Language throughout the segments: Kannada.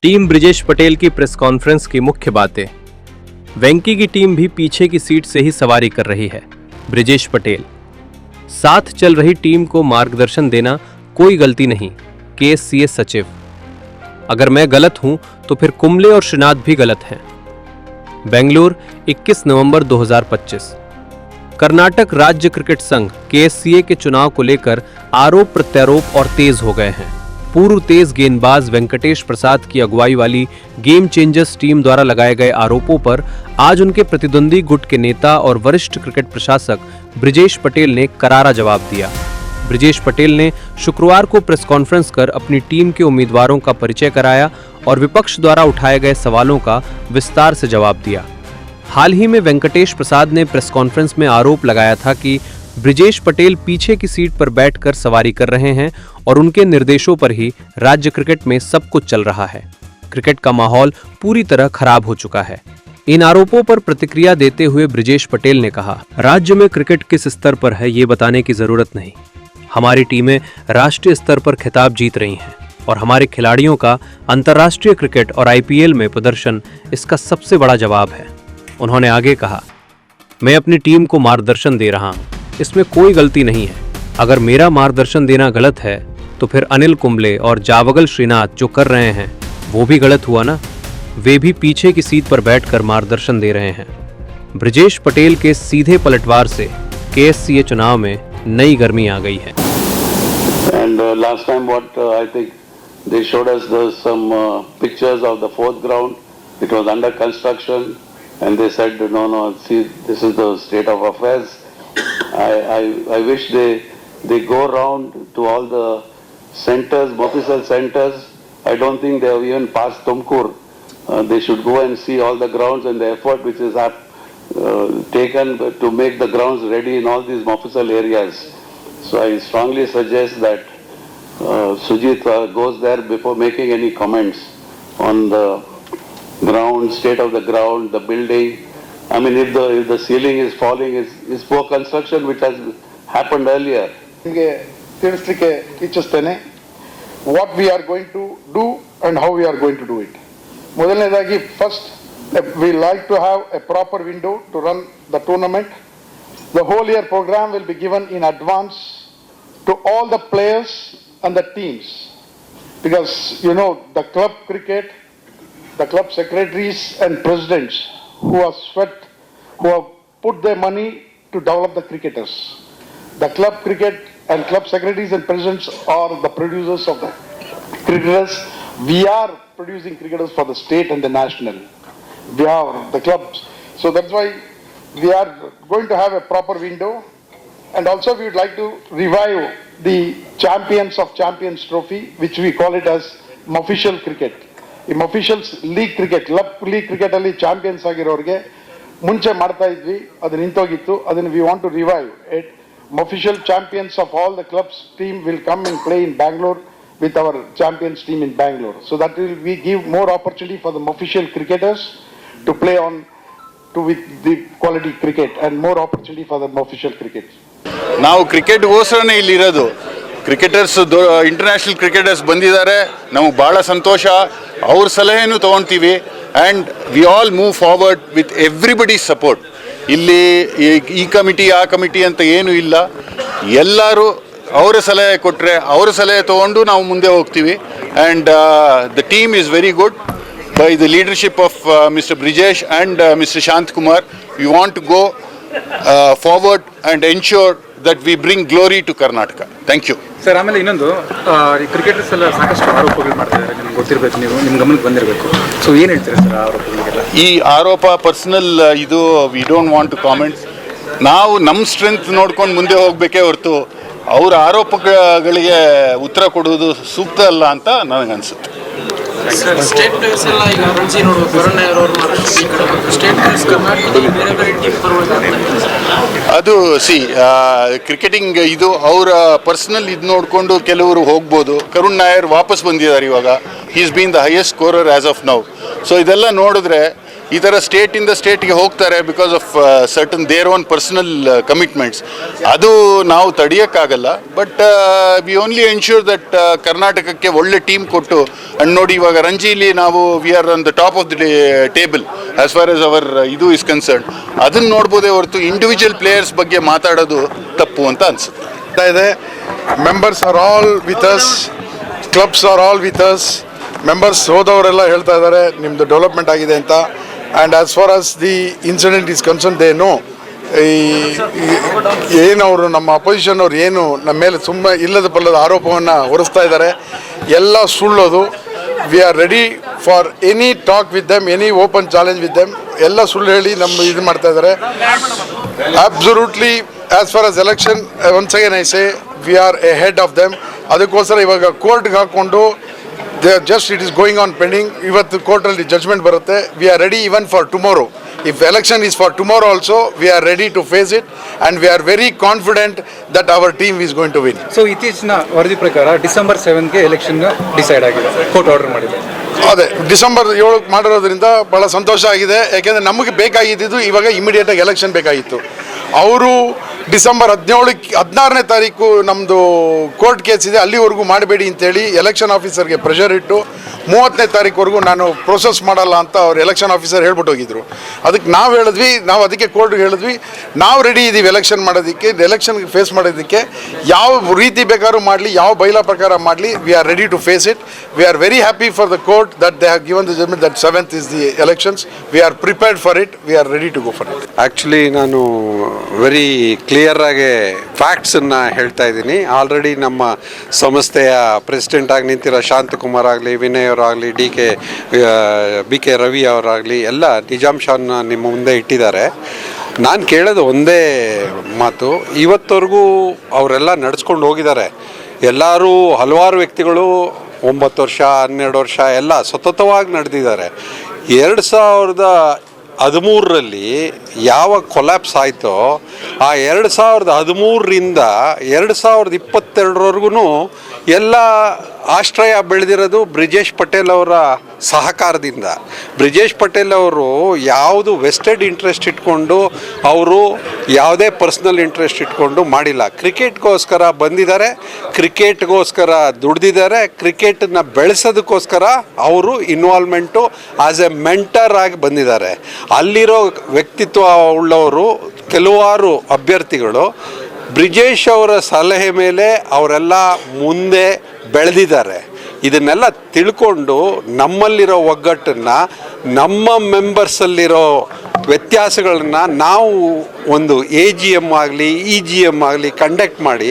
टीम ब्रिजेश पटेल की प्रेस कॉन्फ्रेंस की मुख्य बातें। वेंकी की टीम भी पीछे की सीट से ही सवारी कर रही है। ब्रिजेश पटेल, साथ चल रही टीम को मार्गदर्शन देना कोई गलती नहीं। केएससीए सचिव, अगर मैं गलत हूं तो फिर कुंबले और श्रीनाथ भी गलत हैं। बेंगलुरु 21 नवंबर 2025। कर्नाटक राज्य क्रिकेट संघ केएससीए के चुनाव को लेकर आरोप प्रत्यारोप और तेज हो गए हैं। पूर्व तेज गेंदबाज वेंकटेश प्रसाद की अगुवाई वाली गेम चेंजर्स टीम द्वारा लगाए गए आरोपों पर आज उनके प्रतिद्वंदी गुट के नेता और वरिष्ठ क्रिकेट प्रशासक ब्रिजेश पटेल ने करारा जवाब दिया। ब्रिजेश पटेल ने शुक्रवार को प्रेस कॉन्फ्रेंस कर अपनी टीम के उम्मीदवारों का परिचय कराया और विपक्ष द्वारा उठाए गए सवालों का विस्तार से जवाब दिया। हाल ही में वेंकटेश प्रसाद ने प्रेस कॉन्फ्रेंस में आरोप लगाया था कि ब्रिजेश पटेल पीछे की सीट पर बैठकर सवारी कर रहे हैं और उनके निर्देशों पर ही राज्य क्रिकेट में सब कुछ चल रहा है। क्रिकेट का माहौल पूरी तरह खराब हो चुका है। इन आरोपों पर प्रतिक्रिया देते हुए ब्रिजेश पटेल ने कहा, राज्य में क्रिकेट किस स्तर पर है ये बताने की जरूरत नहीं। हमारी टीमें राष्ट्रीय स्तर पर खिताब जीत रही हैं और हमारे खिलाड़ियों का अंतर्राष्ट्रीय क्रिकेट और आईपीएल में प्रदर्शन इसका सबसे बड़ा जवाब है। उन्होंने आगे कहा, मैं अपनी टीम को मार्गदर्शन दे रहा हूं, इसमें कोई गलती नहीं है। अगर मेरा मार्गदर्शन देना गलत है तो फिर अनिल कुंबले और जावगल श्रीनाथ जो कर रहे हैं वो भी गलत हुआ ना। वे भी पीछे की सीट पर बैठकर मार्गदर्शन दे रहे हैं। ब्रिजेश पटेल के सीधे पलटवार से केएससीए चुनाव में नई गर्मी आ गई है। And last time what I think they showed us some pictures of the fourth ground. It was under construction and they said no, see, this is the state of affairs. I wish they go around to all the centers, official centers. I don't think they have even passed Tumkur. They should go and see all the grounds and the effort which is taken to make the grounds ready in all these official areas. So I strongly suggest that Sujit goes there before making any comments on the ground, state of the ground, the building. I mean, if the ceiling is falling, is poor construction which has happened earlier. What we are going to do and how we are going to do it. ಮೊದಲನೇದಾಗಿ first we like to have a proper window to run the tournament. The whole year program will be given in advance to all the players and the teams, because you know the club cricket, the club secretaries and presidents who have sweat, who have put their money to develop the cricketers. The club cricket and club secretaries and presidents are the producers of the cricketers. We are producing cricketers for the state and the national. We are the clubs. So that's why we are going to have a proper window. And also we would like to revive the Champions of Champions trophy, which we call it as official cricket. In official league cricket, club league cricket ಅಲ್ಲಿ ಚಾಂಪಿಯನ್ಸ್ ಆಗಿರೋರಿಗೆ ಮುಂಚೆ ಮಾಡ್ತಾ ಇದ್ವಿ, ಅದು ನಿಂತೋಗಿತ್ತು. ಅದನ್ನು we want to revive it. Official champions of all the clubs team will come and play in Bangalore with our champions team in Bangalore. So that will we give more opportunity for the official cricketers to play on with the quality cricket and more opportunity for the official cricket. ನಾವು ಕ್ರಿಕೆಟ್ಗೋಸ್ಕರನೇ ಇಲ್ಲಿರೋದು. ಕ್ರಿಕೆಟರ್ಸ್ ಇಂಟರ್ನ್ಯಾಷನಲ್ ಕ್ರಿಕೆಟರ್ಸ್ ಬಂದಿದ್ದಾರೆ, ನಮಗೆ ಭಾಳ ಸಂತೋಷ. ಅವ್ರ ಸಲಹೆನೂ ತೊಗೊಳ್ತೀವಿ and we all move forward with everybody support. ಇಲ್ಲಿ ಈ ಕಮಿಟಿ ಆ ಕಮಿಟಿ ಅಂತ ಏನೂ ಇಲ್ಲ. ಎಲ್ಲರೂ ಅವರ ಸಲಹೆ ಕೊಟ್ಟರೆ ಅವರ ಸಲಹೆ ತೊಗೊಂಡು ನಾವು ಮುಂದೆ ಹೋಗ್ತೀವಿ. And the team is very good by the leadership of mister Brijesh and mister Shantakumar. We want to go forward and ensure that we bring glory to Karnataka. Thank you. Sir, ಆಮೇಲೆ ಇನ್ನೊಂದು, ಕ್ರಿಕೆಟರ್ಸ್ ಎಲ್ಲ ಸಾಕಷ್ಟು ಆರೋಪಗಳು ಮಾಡ್ತಿದ್ದಾರೆ, ನಿಮ್ಗೆ ಗೊತ್ತಿರಬೇಕು, ನಿಮ್ಮ ಗಮನಕ್ಕೆ ಬಂದಿರಬೇಕು. ಸೊ ಏನು ಹೇಳ್ತೀರಾ ಸರ್ ಆರೋಪಗಳಿಗೆಲ್ಲ? ಈ ಆರೋಪ ಪರ್ಸನಲ್, ಇದು we don't want to comment. ನಾವು ನಮ್ಮ ಸ್ಟ್ರೆಂತ್ ನೋಡ್ಕೊಂಡು ಮುಂದೆ ಹೋಗಬೇಕೇ ಹೊರತು ಅವರ ಆರೋಪಗಳಿಗೆ ಉತ್ತರ ಕೊಡುವುದು ಸೂಕ್ತ ಅಲ್ಲ ಅಂತ ನನಗನ್ಸುತ್ತೆ. ಸ್ಟೇಟ್ ಪ್ಲೇಯರ್ಸ್ ಎಲ್ಲ ಈಗ ರಂಜಿ ನೋಡುವ ಸ್ಟೇಟ್ ಪ್ಲೇಯರ್ಸ್ ಕರ್ನಾಟಕದಲ್ಲಿ ಬೇರೆ ಬೇರೆ ಟೀಮ್ ಅದು ಕ್ರಿಕೆಟಿಂಗ್ ಇದು ಅವರ ಪರ್ಸನಲ್ ಇದು ನೋಡಿಕೊಂಡು ಕೆಲವರು ಹೋಗ್ಬೋದು. ಕರುಣ್ ನಾಯರ್ ವಾಪಸ್ ಬಂದಿದ್ದಾರೆ ಇವಾಗ. He is been the highest scorer as of now. So ಇದೆಲ್ಲ ನೋಡಿದ್ರೆ ಈ ಥರ ಸ್ಟೇಟಿಂದ ಸ್ಟೇಟ್ಗೆ ಹೋಗ್ತಾರೆ because of certain their own personal commitments. ಅದು ನಾವು ತಡೆಯೋಕ್ಕಾಗಲ್ಲ. But we only ensure that ಕರ್ನಾಟಕಕ್ಕೆ ಒಳ್ಳೆ ಟೀಮ್ ಕೊಟ್ಟು ಅಂಡ್ ನೋಡಿ ಇವಾಗ ರಂಜಿಲಿ ನಾವು we are on the top of the table as far as our ಇದು ಇಸ್ ಕನ್ಸರ್ನ್. ಅದನ್ನು ನೋಡ್ಬೋದೇ ಹೊರತು ಇಂಡಿವಿಜುವಲ್ ಪ್ಲೇಯರ್ಸ್ ಬಗ್ಗೆ ಮಾತಾಡೋದು ತಪ್ಪು ಅಂತ ಅನಿಸುತ್ತೆ. ಇದೆ members are all with us, clubs are all with us. Members ಹೋದವರೆಲ್ಲ ಹೇಳ್ತಾ ಇದ್ದಾರೆ ನಿಮ್ಮದು ಡೆವಲಪ್ಮೆಂಟ್ ಆಗಿದೆ ಅಂತ. And as far as the incident is concern they know ಏನವರು ನಮ್ಮ ಅಪೋಸಿಷನ್ ಅವ್ರು ಏನು ನಮ್ಮ ಮೇಲೆ ಸುಮ್ಮನೆ ಇಲ್ಲದ ಪಲ್ಲದ ಆರೋಪವನ್ನು ಹೊರಿಸ್ತಾ ಇದ್ದಾರೆ, ಎಲ್ಲ ಸುಳ್ಳೋದು. We are ready for any talk with them, any open challenge with them. ಎಲ್ಲ ಸುಳ್ಳು ಹೇಳಿ ನಮ್ಮ ಇದು ಮಾಡ್ತಾ ಇದ್ದಾರೆ. Absolutely as far as election once again I say we are ahead of them. ಅದಕ್ಕೋಸ್ಕರ ಇವಾಗ ಕೋರ್ಟ್ಗೆ ಹಾಕ್ಕೊಂಡು just it is going on pending. ಇವತ್ತು ಕೋರ್ಟಲ್ಲಿ ಜಡ್ಜ್ಮೆಂಟ್ ಬರುತ್ತೆ. We are ready even for tomorrow. If election is for tomorrow also, we are ready to face it and we are very confident that our team is going to win. So ಇತ್ತೀಚಿನ ವರದಿ ಪ್ರಕಾರ ಡಿಸೆಂಬರ್ 7ಗೆ ಎಲೆಕ್ಷನ್ ಡಿಸೈಡ್ ಆಗಿದೆ, ಕೋರ್ಟ್ ಆರ್ಡರ್ ಮಾಡಿದೆ. ಅದೇ ಡಿಸೆಂಬರ್ 7ಕ್ಕೆ ಮಾಡಿರೋದ್ರಿಂದ ಭಾಳ ಸಂತೋಷ ಆಗಿದೆ. ಯಾಕೆಂದರೆ ನಮಗೆ ಬೇಕಾಗಿದ್ದು ಇವಾಗ ಇಮಿಡಿಯೇಟಾಗಿ ಎಲೆಕ್ಷನ್ ಬೇಕಾಗಿತ್ತು. ಅವರು ಡಿಸೆಂಬರ್ 16ನೇ ತಾರೀಕು ನಮ್ಮದು ಕೋರ್ಟ್ ಕೇಸ್ ಇದೆ, ಅಲ್ಲಿವರೆಗೂ ಮಾಡಬೇಡಿ ಅಂತೇಳಿ ಎಲೆಕ್ಷನ್ ಆಫೀಸರ್ಗೆ ಪ್ರೆಷರ್ ಇಟ್ಟು 30ನೇ ತಾರೀಕುವರೆಗೂ ನಾನು ಪ್ರೋಸೆಸ್ ಮಾಡಲ್ಲ ಅಂತ ಅವ್ರು ಎಲೆಕ್ಷನ್ ಆಫೀಸರ್ ಹೇಳ್ಬಿಟ್ಟು ಹೋಗಿದ್ರು. ಅದಕ್ಕೆ ನಾವು ಹೇಳಿದ್ವಿ, ನಾವು ಅದಕ್ಕೆ ಕೋರ್ಟ್ಗೆ ಹೇಳಿದ್ವಿ ನಾವು ರೆಡಿ ಇದ್ದೀವಿ ಎಲೆಕ್ಷನ್ ಮಾಡೋದಕ್ಕೆ, ಎಲೆಕ್ಷನ್ಗೆ ಫೇಸ್ ಮಾಡೋದಕ್ಕೆ. ಯಾವ ರೀತಿ ಬೇಕಾದ್ರೂ ಮಾಡಲಿ, ಯಾವ ಬೈಲಾ ಪ್ರಕಾರ ಮಾಡಲಿ, we are ready to face it. We are very happy for the court that they have given the judgement that 7th is the elections. We are prepared for it, we are ready to go for it. Actually ನಾನು ವೆರಿ ಕ್ಲಿಯರಾಗಿ ಫ್ಯಾಕ್ಟ್ಸನ್ನು ಹೇಳ್ತಾ ಇದ್ದೀನಿ. ಆಲ್ರೆಡಿ ನಮ್ಮ ಸಂಸ್ಥೆಯ ಪ್ರೆಸಿಡೆಂಟ್ ಆಗಿ ನಿಂತಿರೋ ಶಾಂತಕುಮಾರ್ ಆಗಲಿ, ವಿನಯ್ ಅವರಾಗಲಿ, ಬಿ ಕೆ ರವಿ ಅವರಾಗಲಿ ಎಲ್ಲ ನಿಜಾಂಶವನ್ನು ನಿಮ್ಮ ಮುಂದೆ ಇಟ್ಟಿದ್ದಾರೆ. ನಾನು ಕೇಳೋದು ಒಂದೇ ಮಾತು, ಇವತ್ತವರೆಗೂ ಅವರೆಲ್ಲ ನಡೆಸ್ಕೊಂಡು ಹೋಗಿದ್ದಾರೆ. ಎಲ್ಲರೂ ಹಲವಾರು ವ್ಯಕ್ತಿಗಳು 9 ವರ್ಷ 12 ವರ್ಷ ಎಲ್ಲ ಸತತವಾಗಿ ನಡೆದಿದ್ದಾರೆ. 2013ರಲ್ಲಿ ಯಾವ ಕೊಲ್ಯಾಪ್ಸ್ ಆಯಿತೋ ಆ 2013ರಿಂದ 2022ವರೆಗೂ ಎಲ್ಲ ಆಶ್ರಯ ಬೆಳೆದಿರೋದು ಬ್ರಿಜೇಶ್ ಪಟೇಲ್ ಅವರ ಸಹಕಾರದಿಂದ. ಬ್ರಿಜೇಶ್ ಪಟೇಲ್ ಅವರು ಯಾವುದು ವೆಸ್ಟೆಡ್ ಇಂಟ್ರೆಸ್ಟ್ ಇಟ್ಕೊಂಡು, ಅವರು ಯಾವುದೇ ಪರ್ಸ್ನಲ್ ಇಂಟ್ರೆಸ್ಟ್ ಇಟ್ಕೊಂಡು ಮಾಡಿಲ್ಲ. ಕ್ರಿಕೆಟ್ಗೋಸ್ಕರ ಬಂದಿದ್ದಾರೆ, ಕ್ರಿಕೆಟ್ಗೋಸ್ಕರ ದುಡ್ದಿದ್ದಾರೆ, ಕ್ರಿಕೆಟನ್ನ ಬೆಳೆಸೋದಕ್ಕೋಸ್ಕರ ಅವರು ಇನ್ವಾಲ್ವ್ಮೆಂಟು ಆ್ಯಸ್ ಎ ಮೆಂಟರ್ ಆಗಿ ಬಂದಿದ್ದಾರೆ. ಅಲ್ಲಿರೋ ವ್ಯಕ್ತಿತ್ವ ಉಳ್ಳವರು ಕೆಲವಾರು ಅಭ್ಯರ್ಥಿಗಳು ಬ್ರಿಜೇಶ್ ಅವರ ಸಲಹೆ ಮೇಲೆ ಅವರೆಲ್ಲ ಮುಂದೆ ಬೆಳೆದಿದ್ದಾರೆ. ಇದನ್ನೆಲ್ಲ ತಿಳ್ಕೊಂಡು ನಮ್ಮಲ್ಲಿರೋ ಒಗ್ಗಟ್ಟನ್ನು, ನಮ್ಮ ಮೆಂಬರ್ಸಲ್ಲಿರೋ ವ್ಯತ್ಯಾಸಗಳನ್ನ ನಾವು ಒಂದು AGM ಆಗಲಿ EGM ಆಗಲಿ ಕಂಡಕ್ಟ್ ಮಾಡಿ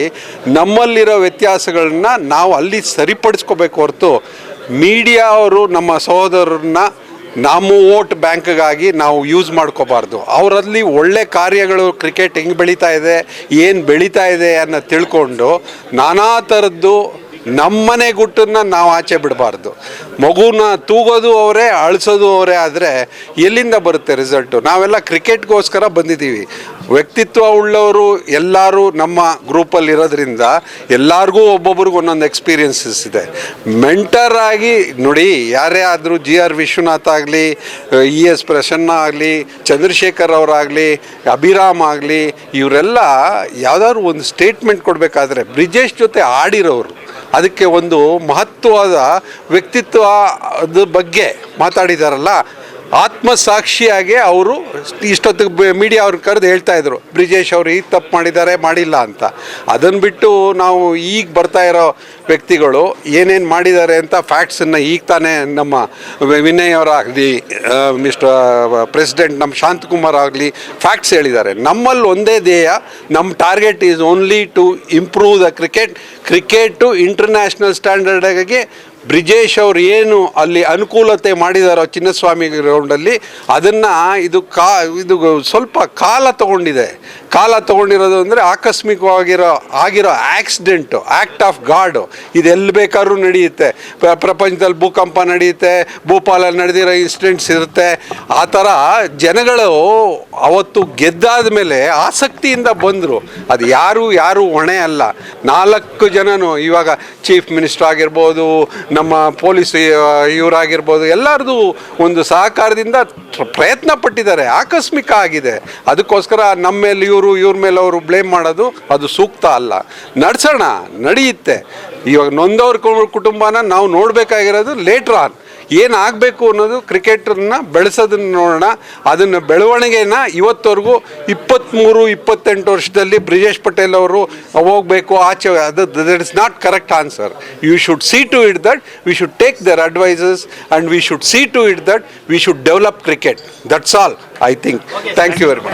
ನಮ್ಮಲ್ಲಿರೋ ವ್ಯತ್ಯಾಸಗಳನ್ನ ನಾವು ಅಲ್ಲಿ ಸರಿಪಡಿಸ್ಕೋಬೇಕು ಹೊರತು ಮೀಡಿಯಾ ಅವರು ನಮ್ಮ ಸಹೋದರರನ್ನ ನಮ್ಮ ವೋಟ್ ಬ್ಯಾಂಕ್ಗಾಗಿ ನಾವು ಯೂಸ್ ಮಾಡ್ಕೋಬಾರ್ದು. ಅವರಲ್ಲಿ ಒಳ್ಳೆ ಕಾರ್ಯಗಳು, ಕ್ರಿಕೆಟ್ ಹೆಂಗೆ ಬೆಳೀತಾ ಇದೆ, ಏನು ಬೆಳೀತಾ ಇದೆ ಅನ್ನೋ ತಿಳ್ಕೊಂಡು ನಾನಾ ಥರದ್ದು ನಮ್ಮನೆ ಗುಟ್ಟನ್ನು ನಾವು ಆಚೆ ಬಿಡಬಾರ್ದು. ಮಗುನ ತೂಗೋದು ಅವರೇ, ಅಳಿಸೋದು ಅವರೇ ಆದರೆ ಎಲ್ಲಿಂದ ಬರುತ್ತೆ ರಿಸಲ್ಟು? ನಾವೆಲ್ಲ ಕ್ರಿಕೆಟ್ಗೋಸ್ಕರ ಬಂದಿದ್ದೀವಿ. ವ್ಯಕ್ತಿತ್ವ ಉಳ್ಳವರು ಎಲ್ಲರೂ ನಮ್ಮ ಗ್ರೂಪಲ್ಲಿ ಇರೋದ್ರಿಂದ ಎಲ್ಲರಿಗೂ ಒಬ್ಬೊಬ್ರಿಗೂ ಒಂದೊಂದು ಎಕ್ಸ್ಪೀರಿಯನ್ಸಸ್ ಇದೆ. ಮೆಂಟರ್ ಆಗಿ ನೋಡಿ, ಯಾರೇ ಆದರೂ GR ವಿಶ್ವನಾಥ್ ಆಗಲಿ, ES ಪ್ರಸನ್ನ ಆಗಲಿ, ಚಂದ್ರಶೇಖರ್ ಅವರಾಗಲಿ, ಅಭಿರಾಮ್ ಆಗಲಿ, ಇವರೆಲ್ಲ ಯಾವುದಾದ್ರು ಒಂದು ಸ್ಟೇಟ್ಮೆಂಟ್ ಕೊಡಬೇಕಾದ್ರೆ ಬ್ರಿಜೇಶ್ ಜೊತೆ ಆಡಿರೋರು, ಅದಕ್ಕೆ ಒಂದು ಮಹತ್ವವಾದ ವ್ಯಕ್ತಿತ್ವದ ಬಗ್ಗೆ ಮಾತಾಡಿದಾರಲ್ಲ, ಆತ್ಮಸಾಕ್ಷಿಯಾಗಿ ಅವರು ಇಷ್ಟೊತ್ತಿಗೆ ಮೀಡಿಯಾ ಅವ್ರನ್ನ ಕರೆದು ಹೇಳ್ತಾಯಿದ್ರು ಬ್ರಿಜೇಶ್ ಅವರು ಈ ತಪ್ಪು ಮಾಡಿದ್ದಾರೆ, ಮಾಡಿಲ್ಲ ಅಂತ. ಅದನ್ನು ಬಿಟ್ಟು ನಾವು ಈಗ ಬರ್ತಾ ಇರೋ ವ್ಯಕ್ತಿಗಳು ಏನೇನು ಮಾಡಿದ್ದಾರೆ ಅಂತ ಫ್ಯಾಕ್ಟ್ಸನ್ನು ಈಗ ತಾನೇ ನಮ್ಮ ವಿನಯ್ ಅವರಾಗಲಿ, ಮಿಸ್ಟರ್ ಪ್ರೆಸಿಡೆಂಟ್ ನಮ್ಮ ಶಾಂತಕುಮಾರ್ ಆಗಲಿ ಫ್ಯಾಕ್ಟ್ಸ್ ಹೇಳಿದ್ದಾರೆ. ನಮ್ಮಲ್ಲಿ ಒಂದೇ ಧ್ಯೇಯ, ನಮ್ಮ target is only to improve the cricket international ಸ್ಟ್ಯಾಂಡರ್ಡ್ಗೆ ಬ್ರಿಜೇಶ್ ಅವರು ಏನು ಅಲ್ಲಿ ಅನುಕೂಲತೆ ಮಾಡಿದಾರೋ ಚಿನ್ನಸ್ವಾಮಿ ಗ್ರೌಂಡಲ್ಲಿ, ಅದನ್ನು ಇದು ಸ್ವಲ್ಪ ಕಾಲ ತಗೊಂಡಿರೋದು ಅಂದರೆ ಆಕಸ್ಮಿಕವಾಗಿರೋ ಆಕ್ಸಿಡೆಂಟು, ಆ್ಯಕ್ಟ್ ಆಫ್ ಗಾಡು. ಇದೆಲ್ಲಿ ಬೇಕಾದ್ರೂ ನಡೆಯುತ್ತೆ. ಪ್ರಪಂಚದಲ್ಲಿ ಭೂಕಂಪ ನಡೆಯುತ್ತೆ, ಭೂಪಾಲಲ್ಲಿ ನಡೆದಿರೋ ಇನ್ಸಿಡೆಂಟ್ಸ್ ಇರುತ್ತೆ. ಆ ಥರ ಜನಗಳು ಅವತ್ತು ಗೆದ್ದಾದ ಮೇಲೆ ಆಸಕ್ತಿಯಿಂದ ಬಂದರು. ಅದು ಯಾರು ಹೊಣೆ ಅಲ್ಲ. 4 ಜನನು ಇವಾಗ ಚೀಫ್ ಮಿನಿಸ್ಟರ್ ಆಗಿರ್ಬೋದು, ನಮ್ಮ ಪೊಲೀಸ್ ಇವರಾಗಿರ್ಬೋದು ಎಲ್ಲರದು ಒಂದು ಸಹಕಾರದಿಂದ ಪ್ರಯತ್ನ ಪಟ್ಟಿದ್ದಾರೆ. ಆಕಸ್ಮಿಕ ಆಗಿದೆ, ಅದಕ್ಕೋಸ್ಕರ ನಮ್ಮ ಮೇಲೆ ಇವ್ರ ಮೇಲೆ ಅವರು ಬ್ಲೇಮ್ ಮಾಡೋದು ಅದು ಸೂಕ್ತ ಅಲ್ಲ. ನಡೆಸೋಣ, ನಡೆಯುತ್ತೆ. ಇವಾಗ ನೊಂದವ್ರ ಕುಟುಂಬನ ನಾವು ನೋಡಬೇಕಾಗಿರೋದು ಲೇಟ್ರ್ ಆನ್ ಏನಾಗಬೇಕು ಅನ್ನೋದು. ಕ್ರಿಕೆಟನ್ನ ಬೆಳೆಸೋದನ್ನ ನೋಡೋಣ. ಅದನ್ನು ಬೆಳವಣಿಗೆನ ಇವತ್ತವರೆಗೂ 23-28 ವರ್ಷದಲ್ಲಿ ಬ್ರಿಜೇಶ್ ಪಟೇಲ್ ಅವರು ಹೋಗಬೇಕು ಆಚೆ, ಅದು that is not correct answer. You should see to it that we should take their advises and we should see to it that we should develop cricket. That's all I think. Thank you very much.